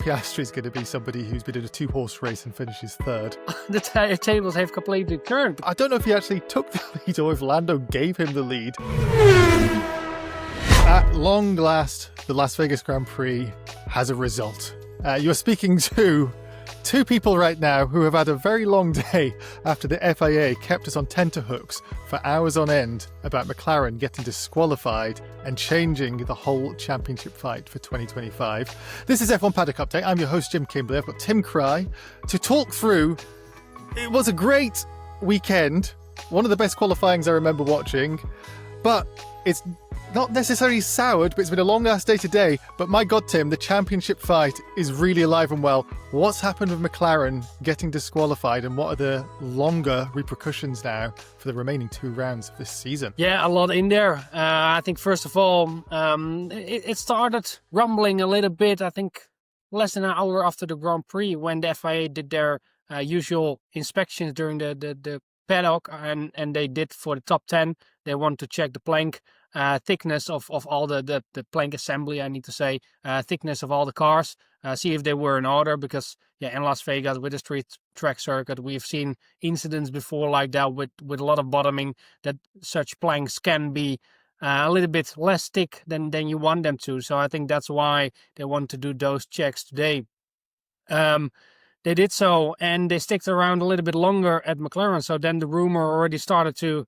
Piastri is going to be somebody who's been in a 2-horse race and finishes third. The tables have completely turned. I don't know if he actually took the lead or if Lando gave him the lead. At long last, the Las Vegas Grand Prix has a result. You're speaking to two people right now who have had a very long day after the FIA kept us on tenterhooks for hours on end about McLaren getting disqualified and changing the whole championship fight for 2025. This is F1 Paddock Update. I'm your host, Jim Kimberley. I've got Tim Kraaij to talk through. It was a great weekend. One of the best qualifyings I remember watching. But it's not necessarily soured, but it's been a long-ass day today. But my God, Tim, the championship fight is really alive and well. What's happened with McLaren getting disqualified, and what are the longer repercussions now for the remaining 2 rounds of this season? Yeah, a lot in there. I think, first of all, it started rumbling a little bit, I think, less than an hour after the Grand Prix, when the FIA did their usual inspections during the paddock, and they did for the top 10. They want to check the plank thickness of all the plank assembly, I need to say, thickness of all the cars, see if they were in order, because in Las Vegas with the street track circuit, we've seen incidents before like that with a lot of bottoming, that such planks can be a little bit less thick than you want them to. So I think that's why they want to do those checks today. They did so, and they sticked around a little bit longer at McLaren. So then the rumor already started to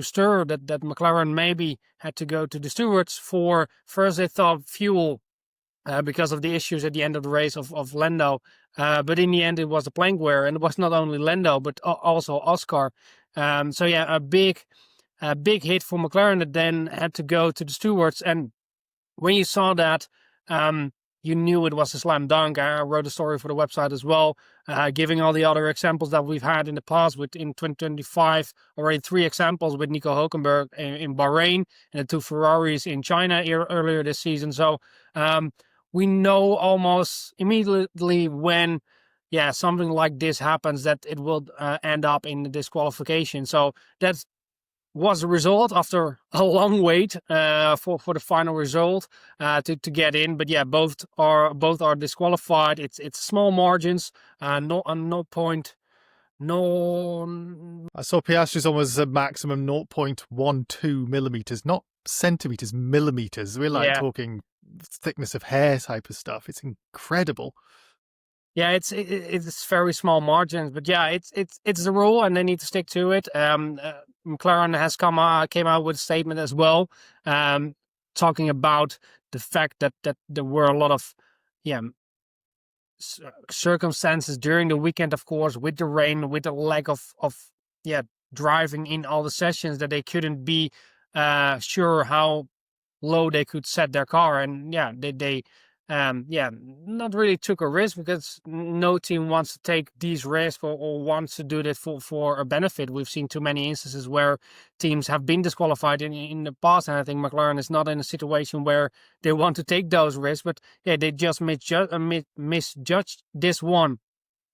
stir that McLaren maybe had to go to the stewards for, first they thought fuel, because of the issues at the end of the race of Lando. But in the end, it was the plank wear, and it was not only Lando, but also Oscar. A big hit for McLaren that then had to go to the stewards. And when you saw that, you knew it was a slam dunk. I wrote a story for the website as well, giving all the other examples that we've had in the past. In 2025, already 3 examples with Nico Hülkenberg in Bahrain, and the 2 Ferraris in China earlier this season. So we know almost immediately when something like this happens that it will end up in the disqualification. So that was the result after a long wait for the final result to get in. But both are disqualified. It's small margins, no point. No, I saw Piastri's almost a maximum 0.12 millimeters, not centimeters, millimeters. We're talking thickness of hair type of stuff. It's incredible. Yeah, it's very small margins, but it's the rule, and they need to stick to it. McLaren has came out with a statement as well, talking about the fact that there were a lot of circumstances during the weekend, of course, with the rain, with the lack of driving in all the sessions, that they couldn't be sure how low they could set their car, and they not really took a risk, because no team wants to take these risks or wants to do that for a benefit. We've seen too many instances where teams have been disqualified in the past, and I think McLaren is not in a situation where they want to take those risks, but they just misjudged this one,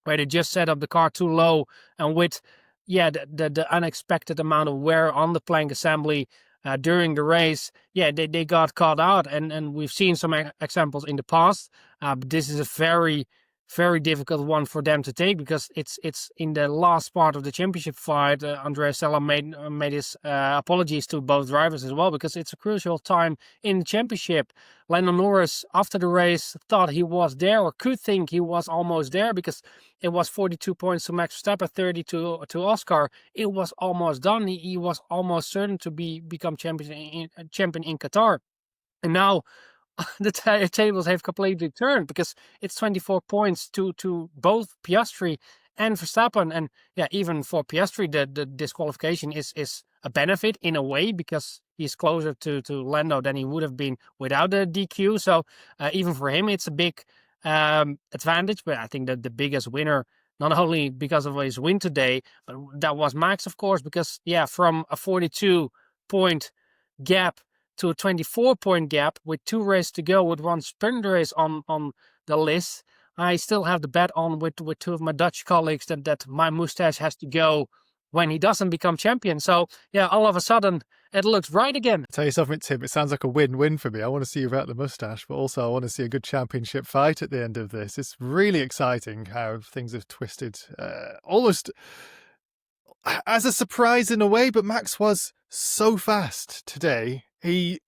where they just set up the car too low, and with the unexpected amount of wear on the plank assembly during the race, they got caught out, and we've seen some examples in the past. But this is a very, very difficult one for them to take, because it's in the last part of the championship fight. Andrea made his apologies to both drivers as well, because it's a crucial time in the championship. Norris, after the race, thought he was there, or could think he was almost there, because it was 42 points to Max Verstappen, 30 to Oscar. It was almost done. He was almost certain to become champion in Qatar. And now the tables have completely turned, because it's 24 points to both Piastri and Verstappen. And even for Piastri, the disqualification is a benefit in a way, because he's closer to Lando than he would have been without the DQ. So even for him, it's a big advantage. But I think that the biggest winner, not only because of his win today, but that was Max, of course, because from a 42-point gap to a 24-point gap with 2 races to go, with 1 sprint race on the list, I still have the bet on with 2 of my Dutch colleagues that my mustache has to go when he doesn't become champion. So all of a sudden, it looks right again. I'll tell you something, Tim, it sounds like a win-win for me. I want to see you without the moustache, but also I want to see a good championship fight at the end of this. It's really exciting how things have twisted almost as a surprise in a way, but Max was so fast today. He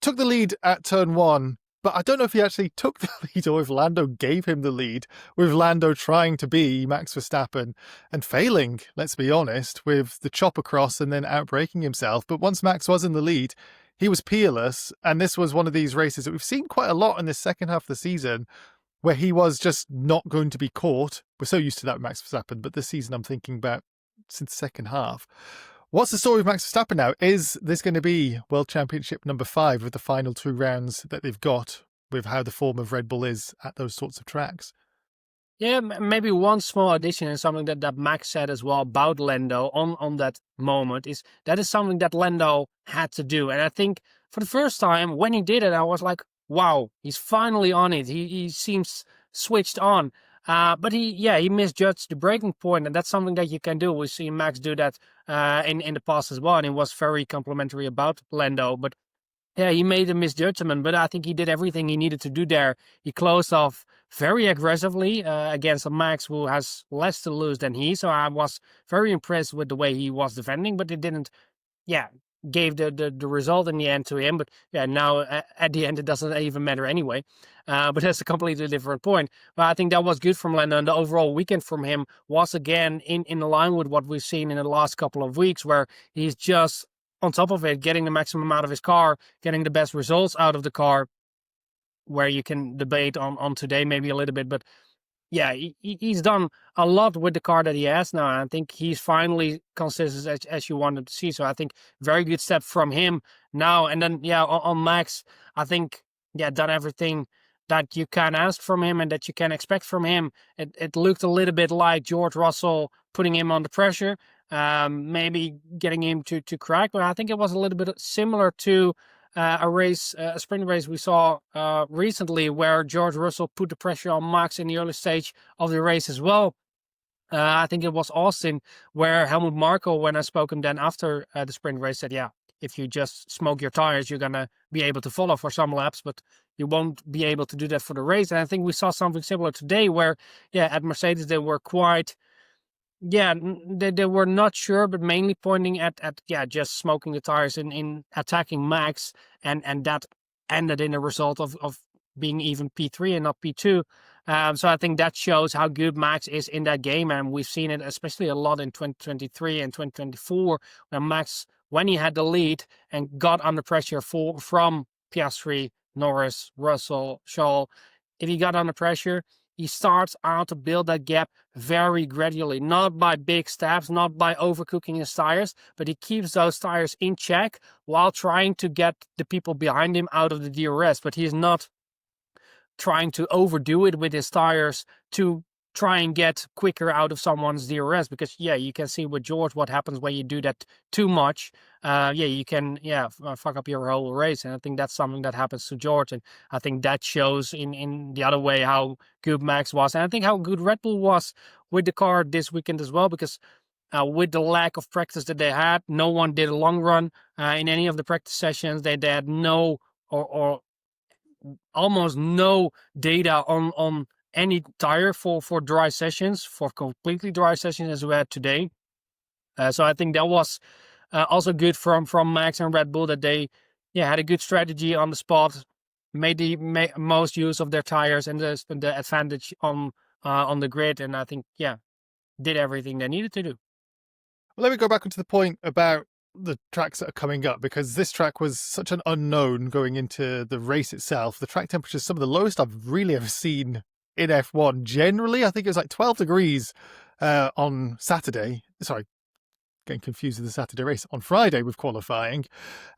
took the lead at turn 1, but I don't know if he actually took the lead or if Lando gave him the lead, with Lando trying to be Max Verstappen and failing, let's be honest, with the chop across and then outbraking himself. But once Max was in the lead, he was peerless, and this was one of these races that we've seen quite a lot in this second half of the season, where he was just not going to be caught. We're so used to that with Max Verstappen, but this season I'm thinking about since the second half. What's the story with Max Verstappen now? Is this going to be World Championship number 5 with the final 2 rounds that they've got, with how the form of Red Bull is at those sorts of tracks? Yeah, maybe one small addition and something that Max said as well about Lando on that moment is that is something that Lando had to do. And I think for the first time when he did it, I was like, wow, he's finally on it. He seems switched on. But he misjudged the breaking point, and that's something that you can do. We've seen Max do that in the past as well, and it was very complimentary about Lando. But yeah, he made a misjudgment, but I think he did everything he needed to do there. He closed off very aggressively against a Max who has less to lose than he. So I was very impressed with the way he was defending, but it didn't, gave the result in the end to him. But yeah, now at the end, it doesn't even matter anyway. But that's a completely different point. But I think that was good from Lando, and the overall weekend from him was again in line with what we've seen in the last couple of weeks, where he's just on top of it, getting the maximum out of his car, getting the best results out of the car, where you can debate on today maybe a little bit. But yeah, he's done a lot with the car that he has now. And I think he's finally consistent as you wanted to see. So I think very good step from him now. And then, on Max, I think, done everything that you can ask from him and that you can expect from him. It looked a little bit like George Russell putting him under pressure, maybe getting him to Kraaij. But I think it was a little bit similar to a sprint race we saw recently, where George Russell put the pressure on Max in the early stage of the race as well. I think it was Austin, where Helmut Marko, when I spoke him then after the sprint race, said, if you just smoke your tires, you're going to be able to follow for some laps, but you won't be able to do that for the race. And I think we saw something similar today, where, at Mercedes, they were quite... they were not sure, but mainly pointing at just smoking the tires in attacking Max, and that ended in a result of being even P3 and not P2. So I think that shows how good Max is in that game, and we've seen it especially a lot in 2023 and 2024, when Max, when he had the lead and got under pressure from Piastri, Norris, Russell, Scholl, if he got under pressure, he starts out to build that gap very gradually, not by big steps, not by overcooking his tires, but he keeps those tires in check while trying to get the people behind him out of the DRS. But he's not trying to overdo it with his tires to try and get quicker out of someone's DRS, because you can see with George what happens when you do that too much. You can fuck up your whole race, and I think that's something that happens to George, and I think that shows in the other way how good Max was, and I think how good Red Bull was with the car this weekend as well, because with the lack of practice that they had, no one did a long run in any of the practice sessions. They had no or almost no data on any tire for dry sessions, for completely dry sessions as we had today. So I think that was also good from Max and Red Bull, that they had a good strategy on the spot, made the most use of their tires and the advantage on the grid, and I think did everything they needed to do. Well, let me go back onto the point about the tracks that are coming up, because this track was such an unknown going into the race itself. The track temperature is some of the lowest I've really ever seen in F1 generally. I think it was like 12 degrees on Saturday. Sorry, getting confused with the Saturday race. On Friday with qualifying.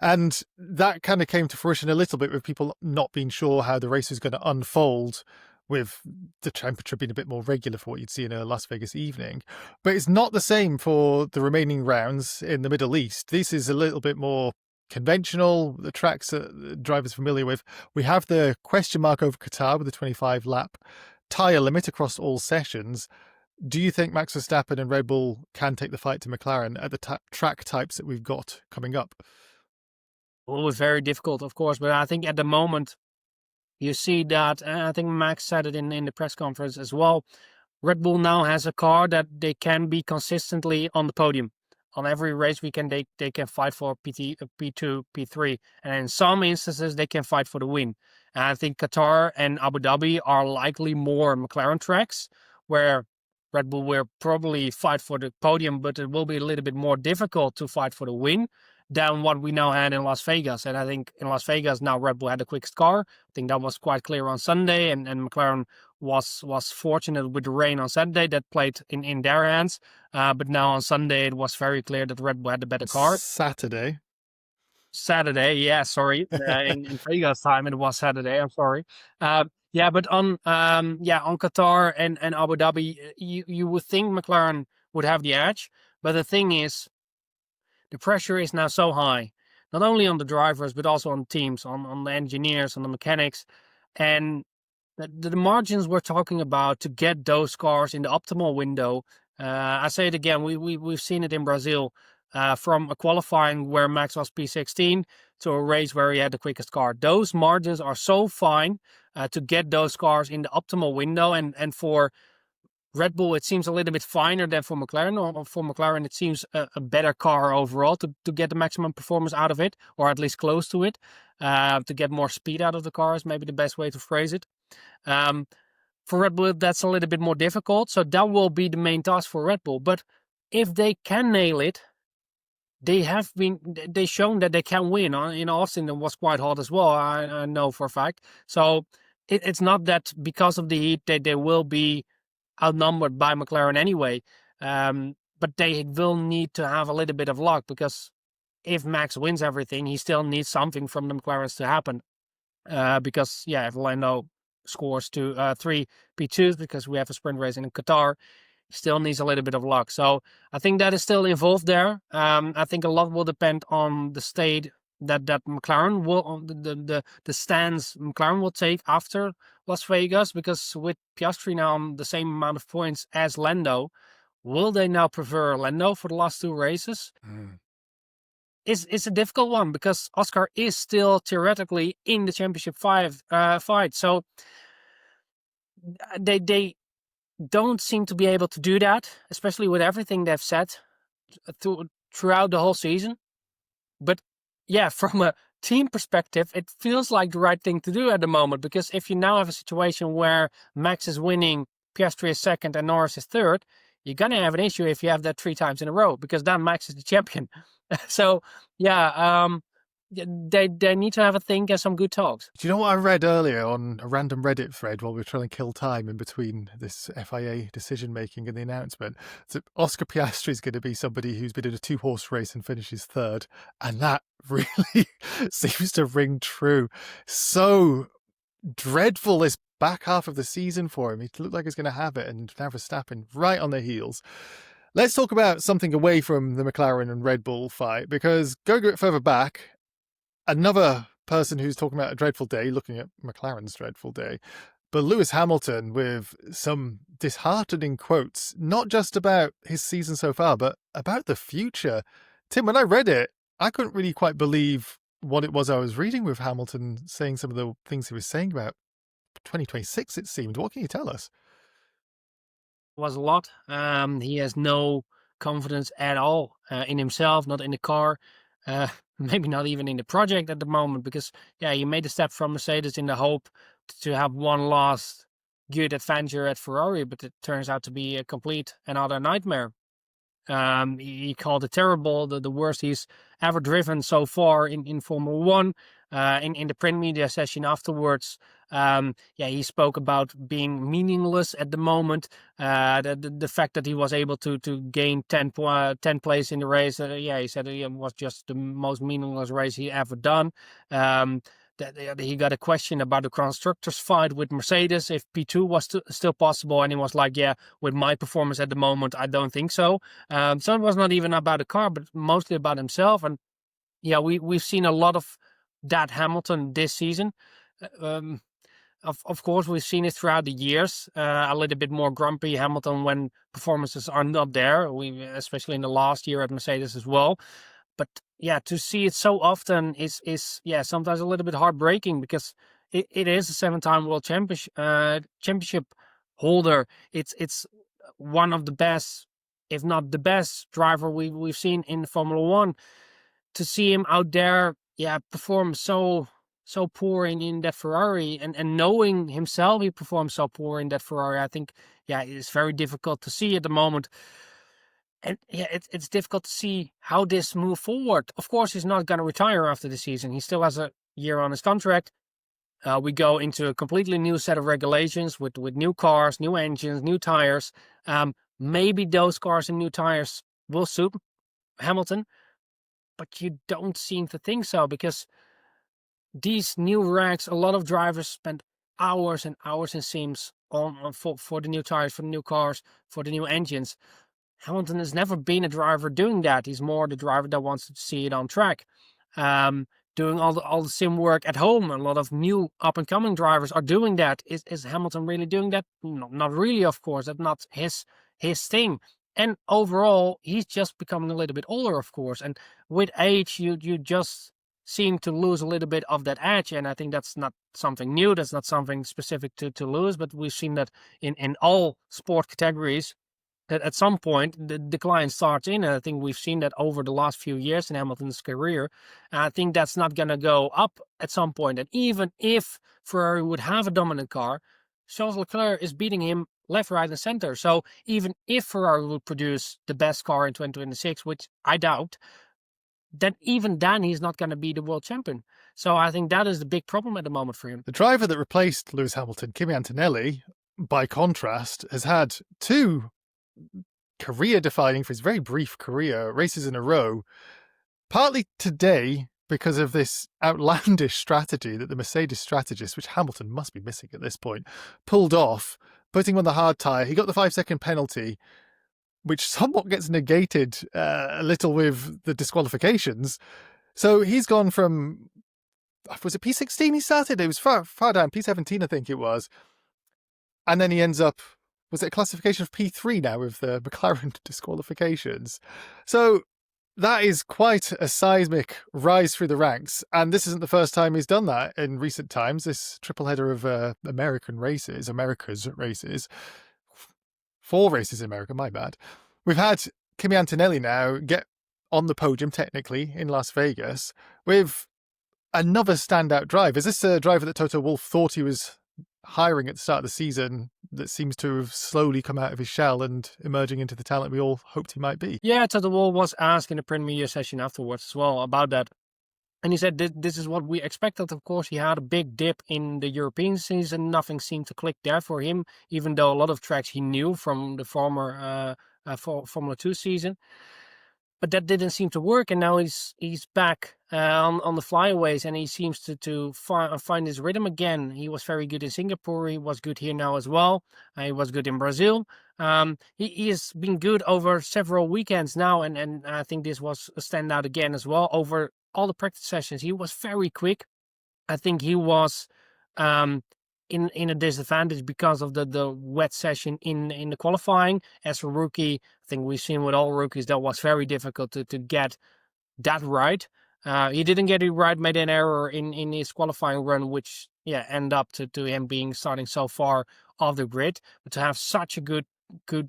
And that kind of came to fruition a little bit with people not being sure how the race was going to unfold, with the temperature being a bit more regular for what you'd see in a Las Vegas evening. But it's not the same for the remaining rounds in the Middle East. This is a little bit more conventional. The tracks that the driver's familiar with. We have the question mark over Qatar with the 25 lap tyre limit across all sessions. Do you think Max Verstappen and Red Bull can take the fight to McLaren at the track types that we've got coming up? Always very difficult, of course. But I think at the moment, you see that, I think Max said it in the press conference as well. Red Bull now has a car that they can be consistently on the podium. On every race weekend, they can fight for P2, P3. And in some instances, they can fight for the win. And I think Qatar and Abu Dhabi are likely more McLaren tracks, where Red Bull will probably fight for the podium, but it will be a little bit more difficult to fight for the win than what we now had in Las Vegas. And I think in Las Vegas, now Red Bull had the quickest car. I think that was quite clear on Sunday, and McLaren was fortunate with the rain on Saturday that played in their hands. But now on Sunday, it was very clear that Red Bull had the better car. Saturday, yeah, sorry. In Vegas time, it was Saturday. I'm sorry. But on Qatar and Abu Dhabi, you would think McLaren would have the edge. But the thing is, the pressure is now so high, not only on the drivers, but also on teams, on the engineers, on the mechanics. And the margins we're talking about to get those cars in the optimal window, I say it again, we've seen it in Brazil, from a qualifying where Max was P16 to a race where he had the quickest car. Those margins are so fine to get those cars in the optimal window, and for Red Bull, it seems a little bit finer than for McLaren. Or for McLaren, it seems a better car overall to get the maximum performance out of it, or at least close to it. To get more speed out of the car is maybe the best way to phrase it. For Red Bull, that's a little bit more difficult. So that will be the main task for Red Bull. But if they can nail it, they've shown that they can win. In Austin, it was quite hot as well, I know for a fact. So it's not that because of the heat that they will be outnumbered by McLaren anyway. But they will need to have a little bit of luck, because if Max wins everything, he still needs something from the McLarens to happen. Because if Lando scores 3 P2s, because we have a sprint race in Qatar, he still needs a little bit of luck. So I think that is still involved there. I think a lot will depend on the state that McLaren will, the stance McLaren will take after Las Vegas, because with Piastri now on the same amount of points as Lando, will they now prefer Lando for the last 2 races? It's a difficult one, because Oscar is still theoretically in the championship fight. So they don't seem to be able to do that, especially with everything they've said throughout the whole season. But from a team perspective, it feels like the right thing to do at the moment, because if you now have a situation where Max is winning, Piastri is second, and Norris is third, you're going to have an issue if you have that 3 times in a row, because then Max is the champion. So, they need to have a think and some good talks. Do you know what I read earlier on a random Reddit thread while we were trying to kill time in between this FIA decision-making and the announcement? So Oscar Piastri is going to be somebody who's been in a 2-horse race and finishes third. And that really seems to ring true. So dreadful this back half of the season for him. He looked like he's going to have it, and now Verstappen right on their heels. Let's talk about something away from the McLaren and Red Bull fight, because going a bit further back, another person who's talking about a dreadful day, looking at McLaren's dreadful day, but Lewis Hamilton with some disheartening quotes, not just about his season so far, but about the future. Tim, when I read it, I couldn't really quite believe what it was I was reading, with Hamilton saying some of the things he was saying about 2026, it seemed. What can you tell us? Was a lot. He has no confidence at all in himself, not in the car, maybe not even in the project at the moment, because he made a step from Mercedes in the hope to have one last good adventure at Ferrari, but it turns out to be a complete another nightmare. He called it terrible, the worst he's ever driven so far in Formula 1. In the print media session afterwards, he spoke about being meaningless at the moment. The fact that he was able to gain 10 place in the race, he said it was just the most meaningless race he ever done. That he got a question about the constructors fight with Mercedes, if P2 was still possible, and he was like, with my performance at the moment, I don't think so. So it was not even about the car, but mostly about himself. And we've seen a lot of that Hamilton this season. Of course, we've seen it throughout the years. A little bit more grumpy Hamilton when performances are not there. Especially in the last year at Mercedes as well. But to see it so often is sometimes a little bit heartbreaking, because it is a 7-time world championship holder. It's one of the best, if not the best, driver we've seen in Formula One. To see him out there, perform so poor in that Ferrari, and knowing himself he performed so poor in that Ferrari, I think it's very difficult to see at the moment. And it's difficult to see how this move forward. Of course, he's not going to retire after the season. He still has a year on his contract. We go into a completely new set of regulations with new cars, new engines, new tires. Maybe those cars and new tires will suit Hamilton, but you don't seem to think so, because these new racks, a lot of drivers spend hours and hours in sims for the new tires, for the new cars, for the new engines. Hamilton has never been a driver doing that. He's more the driver that wants to see it on track. Doing all the sim work at home. A lot of new up-and-coming drivers are doing that. Is Hamilton really doing that? No, not really, of course. That's not his thing. And overall, he's just becoming a little bit older, of course. And with age, you just seem to lose a little bit of that edge. And I think that's not something new. That's not something specific to lose. But we've seen that in all sport categories, that at some point the decline starts in. And I think we've seen that over the last few years in Hamilton's career. And I think that's not going to go up at some point. And even if Ferrari would have a dominant car, Charles Leclerc is beating him left, right, and center. So even if Ferrari would produce the best car in 2026, which I doubt, then even then he's not going to be the world champion. So I think that is the big problem at the moment for him. The driver that replaced Lewis Hamilton, Kimi Antonelli, by contrast, has had 2 career-defining, for his very brief career, races in a row, partly today because of this outlandish strategy that the Mercedes strategist, which Hamilton must be missing at this point, pulled off, putting him on the hard tyre. He got the 5-second penalty, which somewhat gets negated a little with the disqualifications. So he's gone from, was it P16 he started? It was far down, P17 I think it was. And then he ends up, was it a classification of P3 now with the McLaren disqualifications? So that is quite a seismic rise through the ranks. And this isn't the first time he's done that in recent times. This triple header of America's races, 4 races in America, my bad. We've had Kimi Antonelli now get on the podium technically in Las Vegas with another standout drive. Is this a driver that Toto Wolff thought he was hiring at the start of the season that seems to have slowly come out of his shell and emerging into the talent we all hoped he might be? Yeah, Toto Wolff was asked in the print media session afterwards as well about that. And he said this is what we expected. Of course, he had a big dip in the European season. Nothing seemed to click there for him, even though a lot of tracks he knew from the former Formula 2 season. But that didn't seem to work, and now he's back on the flyaways, and he seems to find his rhythm again. He was very good in Singapore. He was good here now as well. He was good in Brazil. He has been good over several weekends now, and I think this was a standout again as well. Over all the practice sessions, he was very quick. I think he was in a disadvantage because of the wet session in the qualifying. As a rookie, I think we've seen with all rookies that was very difficult to get that right. He didn't get it right, made an error in his qualifying run, which ended up to him being starting so far off the grid. But to have such a good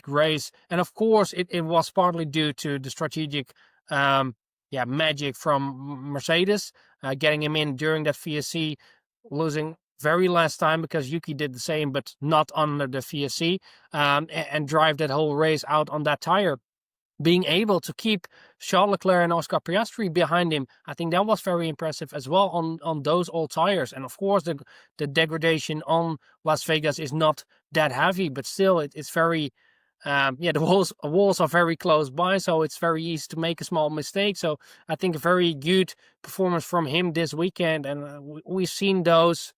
race, and of course it was partly due to the strategic magic from Mercedes, getting him in during that VSC, losing very last time because Yuki did the same, but not under the VSC, and drive that whole race out on that tire. Being able to keep Charles Leclerc and Oscar Piastri behind him, I think that was very impressive as well on those old tires. And of course, the degradation on Las Vegas is not that heavy, but still it's very, the walls are very close by, so it's very easy to make a small mistake. So I think a very good performance from him this weekend, and we've seen those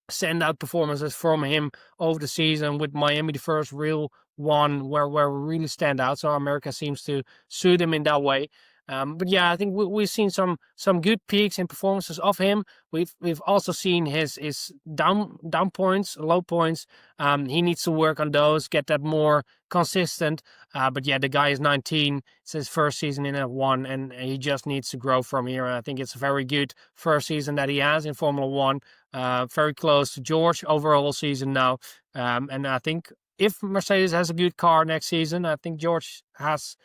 standout performances from him over the season, with Miami the first real one where we really stand out. So America seems to suit him in that way. But yeah, I think we've seen some good peaks in performances of him. We've also seen his down points, low points. He needs to work on those, get that more consistent. But yeah, the guy is 19. It's his first season in F1, and he just needs to grow from here. And I think it's a very good first season that he has in Formula One. Very close to George overall season now. And I think if Mercedes has a good car next season, I think George has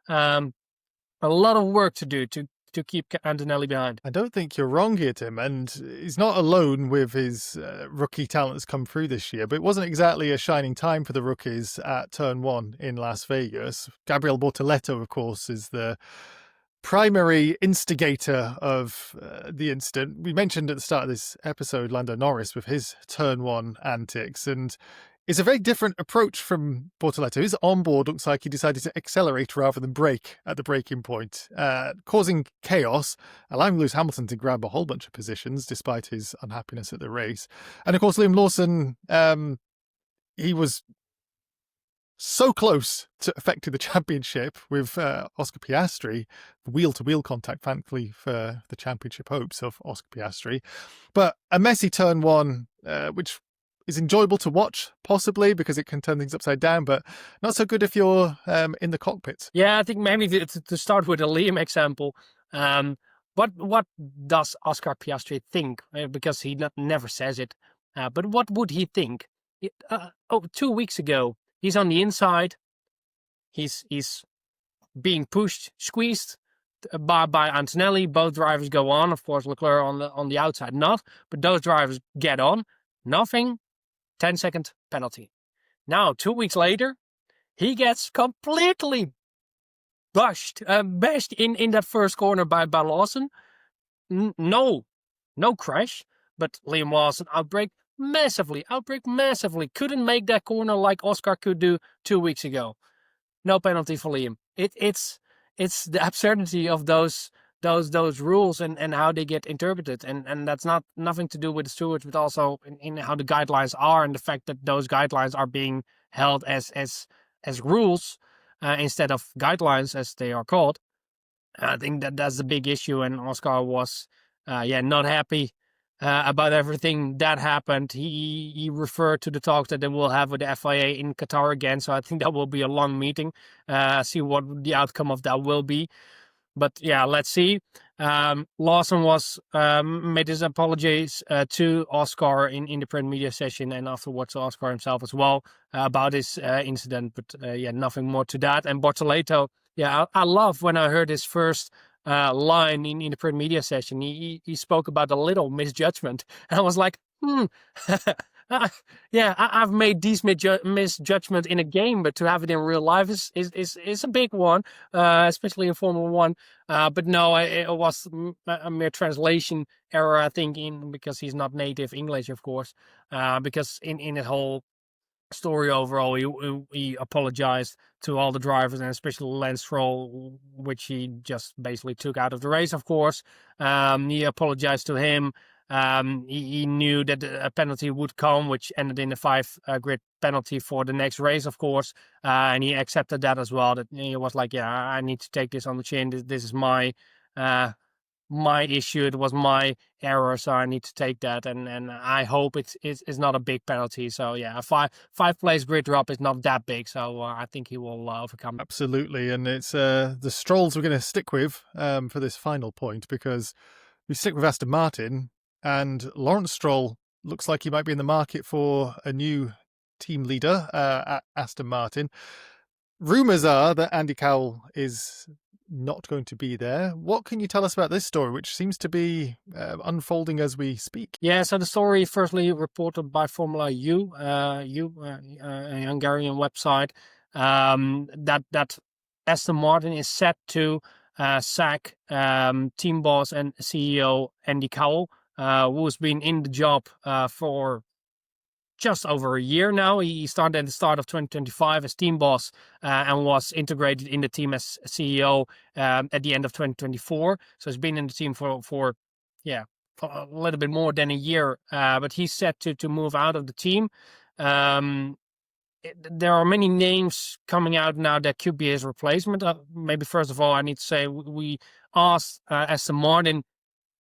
a lot of work to do to keep Antonelli behind. I don't think you're wrong here, Tim, and he's not alone with his rookie talent that's come through this year, but it wasn't exactly a shining time for the rookies at Turn 1 in Las Vegas. Gabriel Bortoleto, of course, is the primary instigator of the incident. We mentioned at the start of this episode Lando Norris with his Turn 1 antics, and it's a very different approach from Bortoleto. His onboard looks like he decided to accelerate rather than brake at the braking point, causing chaos, allowing Lewis Hamilton to grab a whole bunch of positions despite his unhappiness at the race. And of course, Liam Lawson, he was so close to affecting the championship with Oscar Piastri, wheel-to-wheel contact, thankfully for the championship hopes of Oscar Piastri. But a messy Turn 1, which is enjoyable to watch, possibly, because it can turn things upside down, but not so good if you're in the cockpit. Yeah, I think maybe to start with a Liam example, what does Oscar Piastri think? Because he never says it. But what would he think? 2 weeks ago, he's on the inside. He's being pushed, squeezed by Antonelli. Both drivers go on. Of course, Leclerc on the outside, not. But those drivers get on. Nothing. 10-second penalty. Now, 2 weeks later, he gets completely bashed in that first corner by Lawson. No crash, but Liam Lawson outbrake massively. Couldn't make that corner like Oscar could do 2 weeks ago. No penalty for Liam. It's the absurdity of those rules and how they get interpreted, and that's nothing to do with the stewards, but also in how the guidelines are, and the fact that those guidelines are being held as rules instead of guidelines as they are called. I think that's the big issue, and Oscar was not happy about everything that happened. He referred to the talks that they will have with the FIA in Qatar again, so I think that will be a long meeting. See what the outcome of that will be. But yeah, let's see. Lawson was made his apologies to Oscar in the print media session, and afterwards to Oscar himself as well about this incident. But nothing more to that. And Bortoleto, I love when I heard his first line in the print media session. He spoke about a little misjudgment, and I was like, I've made these misjudgments in a game, but to have it in real life is a big one, especially in Formula One. But no, it was a mere translation error, I think, because he's not native English, of course. Because in the whole story overall, he apologized to all the drivers, and especially Lance Stroll, which he just basically took out of the race, of course. He apologized to him. He knew that a penalty would come, which ended in a 5 grid penalty for the next race, of course. And he accepted that as well. That he was like, I need to take this on the chin. This is my issue. It was my error, so I need to take that. And I hope it's not a big penalty. So a five place grid drop is not that big. So I think he will overcome it. Absolutely. And it's the Strolls we're going to stick with for this final point, because we stick with Aston Martin. And Lawrence Stroll looks like he might be in the market for a new team leader at Aston Martin. Rumours are that Andy Cowell is not going to be there. What can you tell us about this story, which seems to be unfolding as we speak? Yeah, so the story firstly reported by Formula U, a Hungarian website, that Aston Martin is set to sack team boss and CEO Andy Cowell, who's been in the job for just over a year now. He started at the start of 2025 as team boss and was integrated in the team as CEO at the end of 2024. So he's been in the team for a little bit more than a year. But he's set to move out of the team. there are many names coming out now that could be his replacement. Maybe first of all, I need to say we asked Aston Martin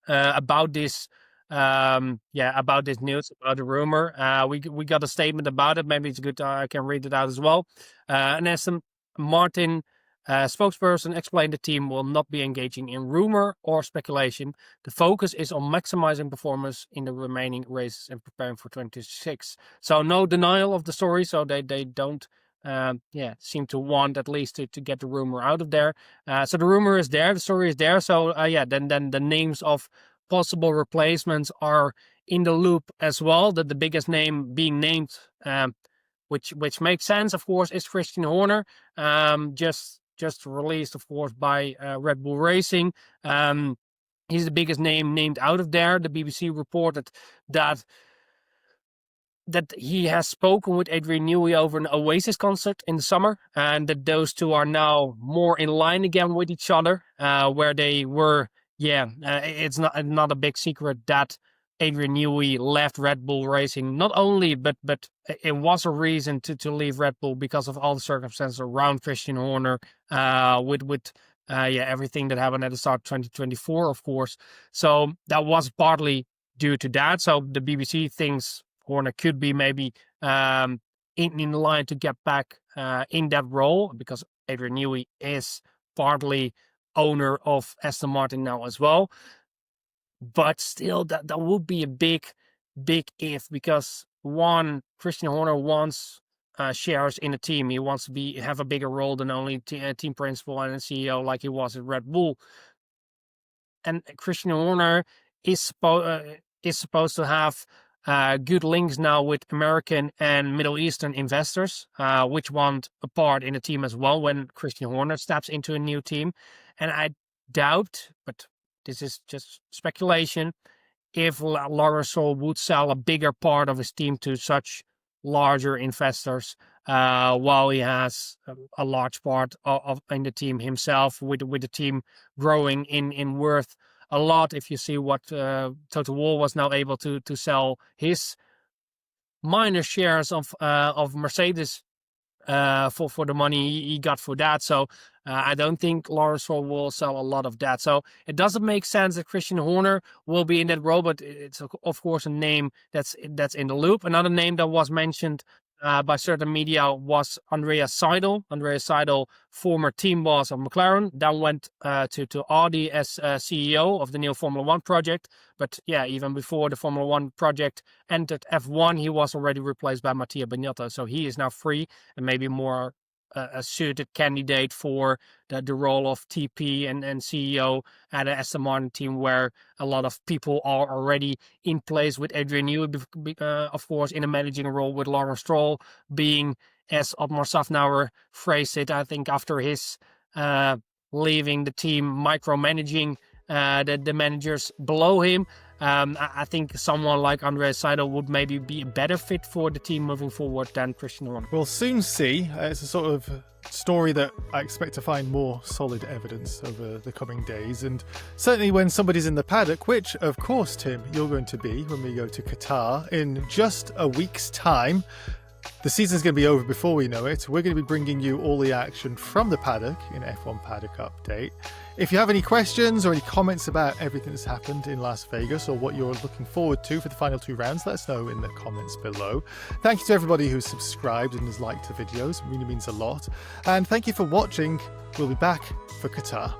about this. About this news, about the rumor. We got a statement about it. Maybe it's good. I can read it out as well. An Aston Martin spokesperson explained the team will not be engaging in rumor or speculation. The focus is on maximizing performance in the remaining races and preparing for 2026. So no denial of the story. So they don't seem to want at least to get the rumor out of there. So the rumor is there, the story is there. So then the names of possible replacements are in the loop as well. That the biggest name being named, which makes sense, of course, is Christian Horner. Just released, of course, by Red Bull Racing. He's the biggest name named out of there. The BBC reported that he has spoken with Adrian Newey over an Oasis concert in the summer, and that those two are now more in line again with each other, where they were. It's not a big secret that Adrian Newey left Red Bull Racing. Not only, but it was a reason to leave Red Bull because of all the circumstances around Christian Horner, with everything that happened at the start of 2024, of course. So that was partly due to that. So the BBC thinks Horner could be maybe in line to get back in that role, because Adrian Newey is partly owner of Aston Martin now as well. But still, that would be a big if, because one, Christian Horner wants shares in a team. He wants to have a bigger role than only team principal and a CEO like he was at Red Bull. And Christian Horner is supposed to have good links now with American and Middle Eastern investors, which want a part in the team as well when Christian Horner steps into a new team. And I doubt, but this is just speculation, if Lawrence Stroll would sell a bigger part of his team to such larger investors, while he has a large part in the team himself, with the team growing in worth a lot. If you see what Toto Wolff was now able to sell his minor shares of Mercedes for the money he got for that. So I don't think Lawrence Stroll will sell a lot of that. So it doesn't make sense that Christian Horner will be in that role, but it's of course a name that's in the loop. Another name that was mentioned by certain media was Andrea Seidel. Andrea Seidel, former team boss of McLaren, then went to Audi as CEO of the new Formula One project. But even before the Formula One project entered F1, he was already replaced by Mattia Binotto. So he is now free and maybe more a suited candidate for the role of TP and CEO at an Aston Martin team, where a lot of people are already in place with Adrian Newey, of course, in a managing role, with Lawrence Stroll being, as Otmar Safnauer phrased it, I think after his leaving the team, micromanaging the managers below him. I think someone like Andrea Seidel would maybe be a better fit for the team moving forward than Christian Horner. We'll soon see. It's a sort of story that I expect to find more solid evidence over the coming days, and certainly when somebody's in the paddock, which of course, Tim, you're going to be when we go to Qatar in just a week's time. The season's going to be over before we know it. We're going to be bringing you all the action from the paddock in F1 Paddock Update. If you have any questions or any comments about everything that's happened in Las Vegas, or what you're looking forward to for the final two rounds, let us know in the comments below. Thank you to everybody who's subscribed and has liked the videos. It really means a lot. And thank you for watching. We'll be back for Qatar.